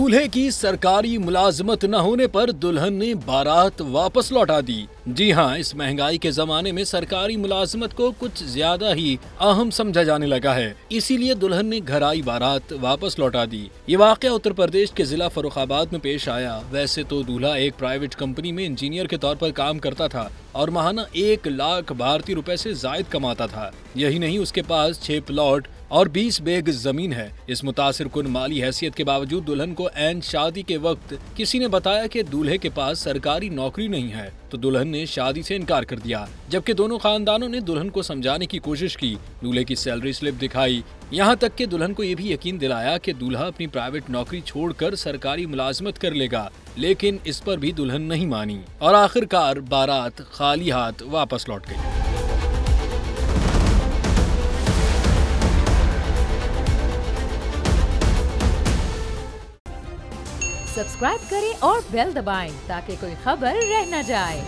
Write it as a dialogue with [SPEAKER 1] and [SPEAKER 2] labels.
[SPEAKER 1] दूल्हे की सरकारी मुलाजमत न होने पर दुल्हन ने बारात वापस लौटा दी। जी हां, इस महंगाई के जमाने में सरकारी मुलाजमत को कुछ ज्यादा ही अहम समझा जाने लगा है, इसीलिए दुल्हन ने घर आई बारात वापस लौटा दी। ये वाकया उत्तर प्रदेश के जिला फर्रुखाबाद में पेश आया। वैसे तो दूल्हा एक प्राइवेट कंपनी में इंजीनियर के तौर पर काम करता था और माहाना 1 लाख भारतीय रुपए से जायद कमाता था। यही नहीं, उसके पास 6 प्लॉट और 20 बेग जमीन है। इस मुतासिर कुन माली हैसियत के बावजूद दुल्हन को ऐन शादी के वक्त किसी ने बताया कि दूल्हे के पास सरकारी नौकरी नहीं है, तो दुल्हन ने शादी से इनकार कर दिया। जबकि दोनों खानदानों ने दुल्हन को समझाने की कोशिश की, दूल्हे की सैलरी स्लिप दिखाई, यहाँ तक कि दुल्हन को ये भी यकीन दिलाया कि दूल्हा अपनी प्राइवेट नौकरी छोड़कर सरकारी मुलाजमत कर लेगा, लेकिन इस पर भी दुल्हन नहीं मानी और आखिरकार बारात खाली हाथ वापस लौट गई।
[SPEAKER 2] सब्सक्राइब करें और बेल दबाएं ताकि कोई खबर रह न जाए।